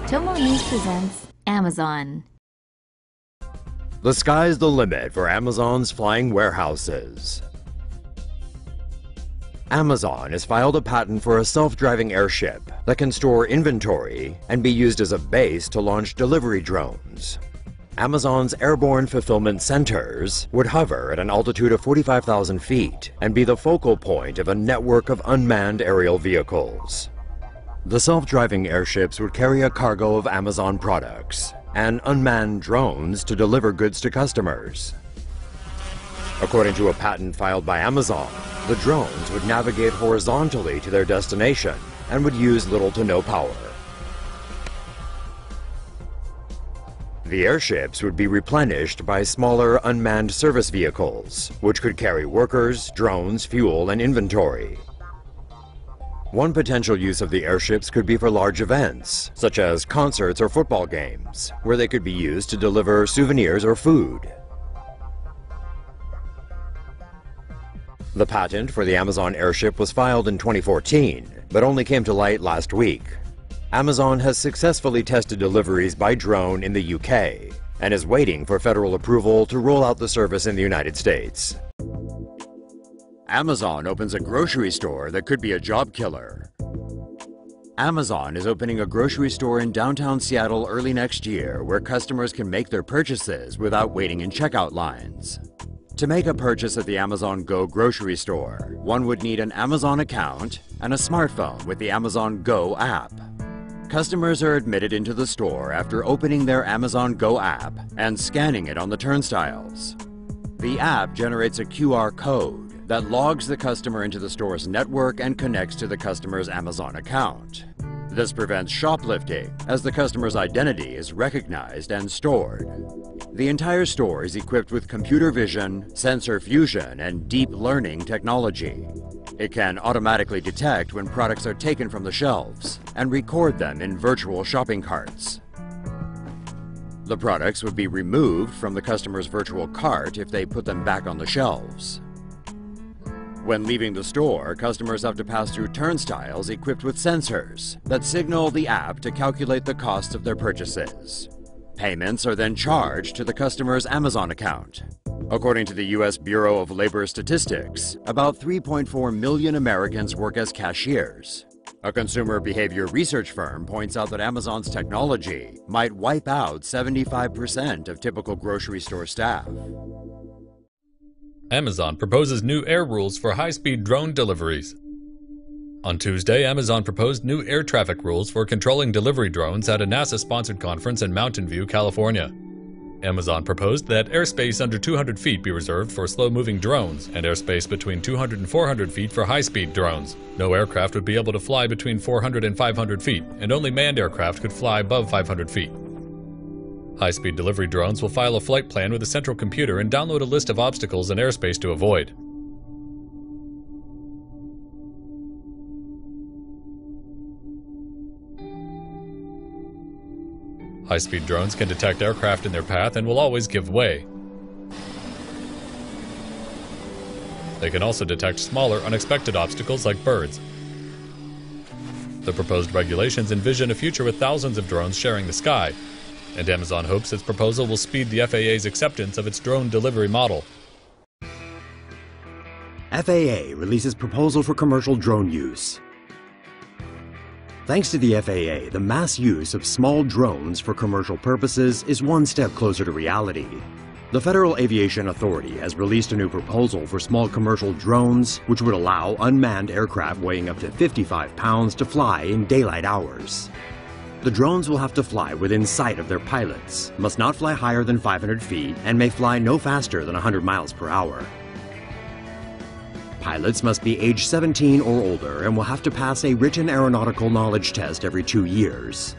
TomoNews presents Amazon. The sky's the limit for Amazon's flying warehouses. Amazon has filed a patent for a self-driving airship that can store inventory and be used as a base to launch delivery drones. Amazon's airborne fulfillment centers would hover at an altitude of 45,000 feet and be the focal point of a network of unmanned aerial vehicles. The self-driving airships would carry a cargo of Amazon products and unmanned drones to deliver goods to customers. According to a patent filed by Amazon, the drones would navigate horizontally to their destination and would use little to no power. The airships would be replenished by smaller unmanned service vehicles, which could carry workers, drones, fuel, and inventory. One potential use of the airships could be for large events, such as concerts or football games, where they could be used to deliver souvenirs or food. The patent for the Amazon airship was filed in 2014, but only came to light last week. Amazon has successfully tested deliveries by drone in the UK and is waiting for federal approval to roll out the service in the United States. Amazon opens a grocery store that could be a job killer. Amazon is opening a grocery store in downtown Seattle early next year where customers can make their purchases without waiting in checkout lines. To make a purchase at the Amazon Go grocery store, one would need an Amazon account and a smartphone with the Amazon Go app. Customers are admitted into the store after opening their Amazon Go app and scanning it on the turnstiles. The app generates a QR code that logs the customer into the store's network and connects to the customer's Amazon account. This prevents shoplifting, as the customer's identity is recognized and stored. The entire store is equipped with computer vision, sensor fusion, and deep learning technology. It can automatically detect when products are taken from the shelves and record them in virtual shopping carts. The products would be removed from the customer's virtual cart if they put them back on the shelves. When leaving the store, customers have to pass through turnstiles equipped with sensors that signal the app to calculate the costs of their purchases. Payments are then charged to the customer's Amazon account. According to the U.S. Bureau of Labor Statistics, about 3.4 million Americans work as cashiers. A consumer behavior research firm points out that Amazon's technology might wipe out 75% of typical grocery store staff. Amazon proposes new air rules for high-speed drone deliveries. On Tuesday, Amazon proposed new air traffic rules for controlling delivery drones at a NASA-sponsored conference in Mountain View, California. Amazon proposed that airspace under 200 feet be reserved for slow-moving drones and airspace between 200 and 400 feet for high-speed drones. No aircraft would be able to fly between 400 and 500 feet, and only manned aircraft could fly above 500 feet. High-speed delivery drones will file a flight plan with a central computer and download a list of obstacles and airspace to avoid. High-speed drones can detect aircraft in their path and will always give way. They can also detect smaller, unexpected obstacles like birds. The proposed regulations envision a future with thousands of drones sharing the sky, and Amazon hopes its proposal will speed the FAA's acceptance of its drone delivery model. FAA releases proposal for commercial drone use. Thanks to the FAA, the mass use of small drones for commercial purposes is one step closer to reality. The Federal Aviation Authority has released a new proposal for small commercial drones, which would allow unmanned aircraft weighing up to 55 pounds to fly in daylight hours. The drones will have to fly within sight of their pilots, must not fly higher than 500 feet, and may fly no faster than 100 miles per hour. Pilots must be age 17 or older and will have to pass a written aeronautical knowledge test every 2 years.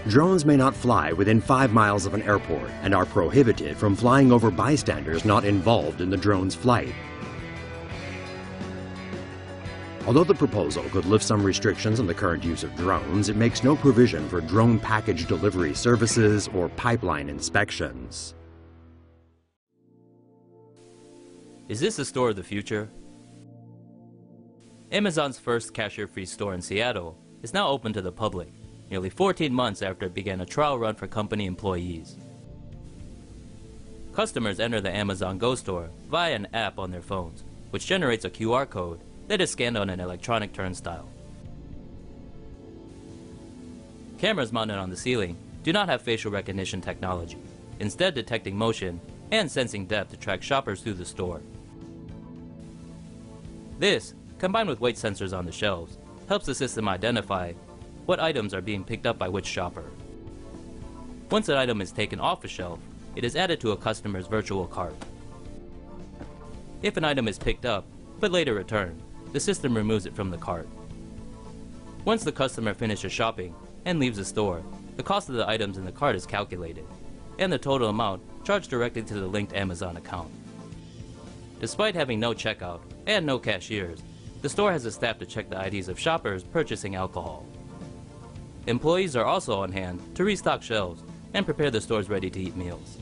Drones may not fly within 5 miles of an airport and are prohibited from flying over bystanders not involved in the drone's flight. Although the proposal could lift some restrictions on the current use of drones, it makes no provision for drone package delivery services or pipeline inspections. Is this the store of the future? Amazon's first cashier-free store in Seattle is now open to the public. nearly 14 months after it began a trial run for company employees. Customers enter the Amazon Go store via an app on their phones, which generates a QR code that is scanned on an electronic turnstile. Cameras mounted on the ceiling do not have facial recognition technology, instead detecting motion and sensing depth to track shoppers through the store. This, combined with weight sensors on the shelves, helps the system identify what items are being picked up by which shopper. Once an item is taken off a shelf, it is added to a customer's virtual cart. If an item is picked up, but later returned, the system removes it from the cart. Once the customer finishes shopping and leaves the store, the cost of the items in the cart is calculated, and the total amount charged directly to the linked Amazon account. Despite having no checkout and no cashiers, the store has a staff to check the IDs of shoppers purchasing alcohol. Employees are also on hand to restock shelves and prepare the store's ready-to-eat meals.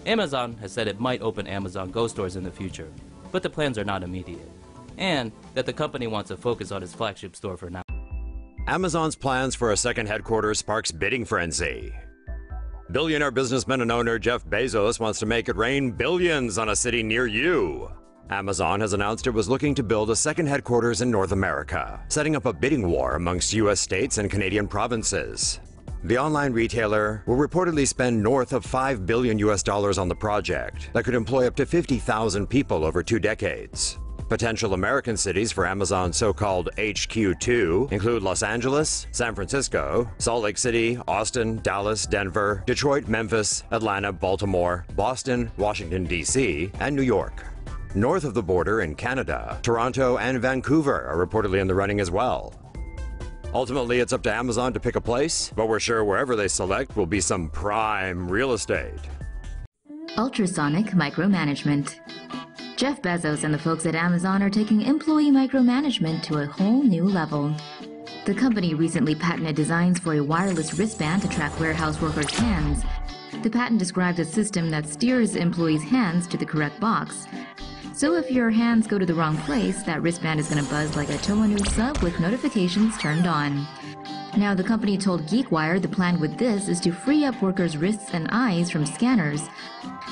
Amazon has said it might open Amazon Go stores in the future, but the plans are not immediate, and that the company wants to focus on its flagship store for now. Amazon's plans for a second headquarters sparks bidding frenzy. Billionaire businessman and owner Jeff Bezos wants to make it rain billions on a city near you. Amazon has announced it was looking to build a second headquarters in North America, setting up a bidding war amongst US states and Canadian provinces. The online retailer will reportedly spend north of $5 billion on the project that could employ up to 50,000 people over 2 decades. Potential American cities for Amazon's so-called HQ2 include Los Angeles, San Francisco, Salt Lake City, Austin, Dallas, Denver, Detroit, Memphis, Atlanta, Baltimore, Boston, Washington, D.C., and New York. North of the border in Canada, Toronto and Vancouver are reportedly in the running as well. Ultimately, it's up to Amazon to pick a place, but we're sure wherever they select will be some prime real estate. Ultrasonic micromanagement. Jeff Bezos and the folks at Amazon are taking employee micromanagement to a whole new level. The company recently patented designs for a wireless wristband to track warehouse workers' hands. The patent describes a system that steers employees' hands to the correct box. So if your hands go to the wrong place, that wristband is going to buzz like a TomoNews sub with notifications turned on. Now, the company told GeekWire the plan with this is to free up workers' wrists and eyes from scanners.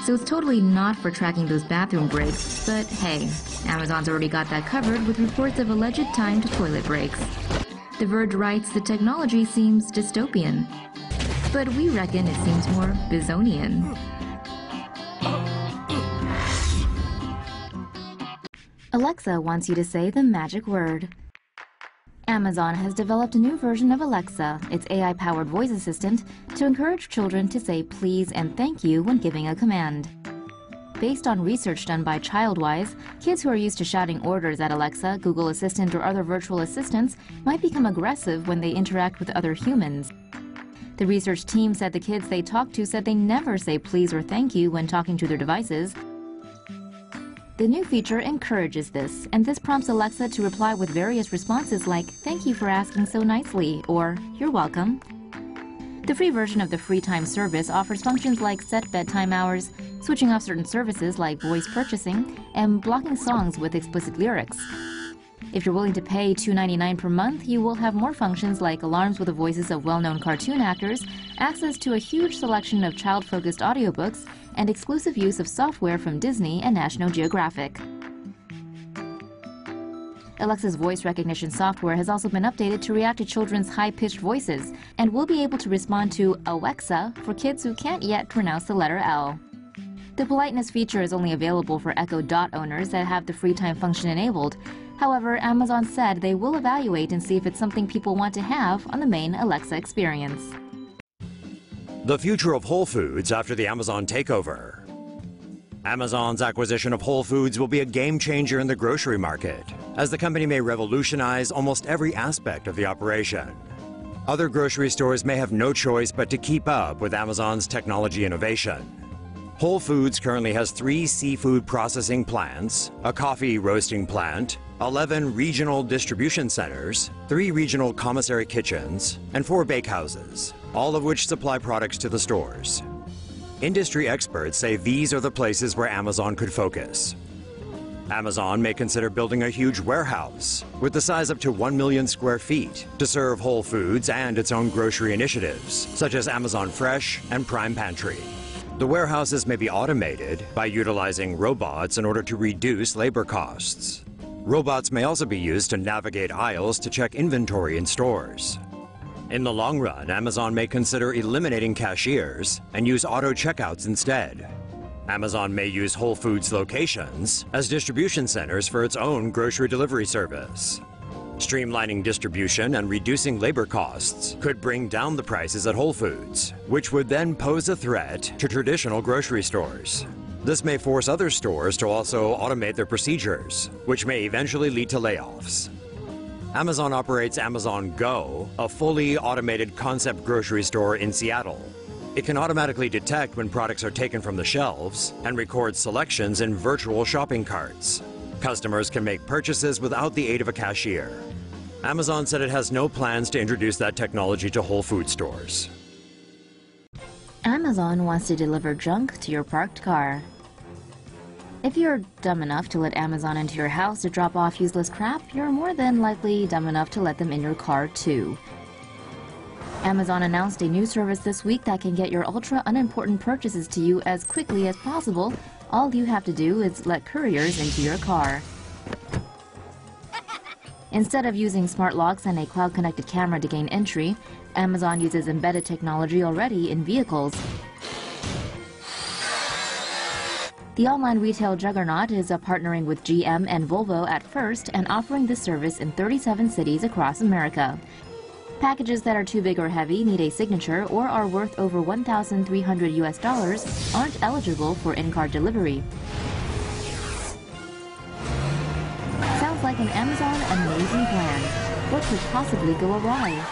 So it's totally not for tracking those bathroom breaks, but hey, Amazon's already got that covered with reports of alleged timed toilet breaks. The Verge writes the technology seems dystopian, but we reckon it seems more Bizonian. Alexa wants you to say the magic word. Amazon has developed a new version of Alexa, its AI-powered voice assistant, to encourage children to say please and thank you when giving a command. Based on research done by ChildWise, kids who are used to shouting orders at Alexa, Google Assistant, or other virtual assistants might become aggressive when they interact with other humans. The research team said the kids they talked to said they never say please or thank you when talking to their devices. The new feature encourages this, and this prompts Alexa to reply with various responses like, "Thank you for asking so nicely," or "You're welcome." The free version of the free time service offers functions like set bedtime hours, switching off certain services like voice purchasing, and blocking songs with explicit lyrics. If you're willing to pay $2.99 per month, you will have more functions like alarms with the voices of well-known cartoon actors, access to a huge selection of child-focused audiobooks, and exclusive use of software from Disney and National Geographic. Alexa's voice recognition software has also been updated to react to children's high-pitched voices and will be able to respond to Awww for kids who can't yet pronounce the letter L. The politeness feature is only available for Echo Dot owners that have the free time function enabled. However, Amazon said they will evaluate and see if it's something people want to have on the main Alexa experience. The future of Whole Foods after the Amazon takeover. Amazon's acquisition of Whole Foods will be a game changer in the grocery market, as the company may revolutionize almost every aspect of the operation. Other grocery stores may have no choice but to keep up with Amazon's technology innovation. Whole Foods currently has 3 seafood processing plants, a coffee roasting plant, 11 regional distribution centers, 3 regional commissary kitchens, and 4 bakehouses, all of which supply products to the stores. Industry experts say these are the places where Amazon could focus. Amazon may consider building a huge warehouse with the size up to 1 million square feet to serve Whole Foods and its own grocery initiatives, such as Amazon Fresh and Prime Pantry. The warehouses may be automated by utilizing robots in order to reduce labor costs. Robots may also be used to navigate aisles to check inventory in stores. In the long run, Amazon may consider eliminating cashiers and use auto checkouts instead. Amazon may use Whole Foods locations as distribution centers for its own grocery delivery service. Streamlining distribution and reducing labor costs could bring down the prices at Whole Foods, which would then pose a threat to traditional grocery stores. This may force other stores to also automate their procedures, which may eventually lead to layoffs. Amazon operates Amazon Go, a fully automated concept grocery store in Seattle. It can automatically detect when products are taken from the shelves and record selections in virtual shopping carts. Customers can make purchases without the aid of a cashier. Amazon said it has no plans to introduce that technology to Whole Food stores. Amazon wants to deliver junk to your parked car. If you're dumb enough to let Amazon into your house to drop off useless crap, you're more than likely dumb enough to let them in your car too. Amazon announced a new service this week that can get your ultra-unimportant purchases to you as quickly as possible. All you have to do is let couriers into your car. Instead of using smart locks and a cloud-connected camera to gain entry, Amazon uses embedded technology already in vehicles. The online retail juggernaut is partnering with GM and Volvo at first and offering this service in 37 cities across America. Packages that are too big or heavy, need a signature, or are worth over $1,300 aren't eligible for in-car delivery. Sounds like an Amazon amazing plan. What could possibly go awry?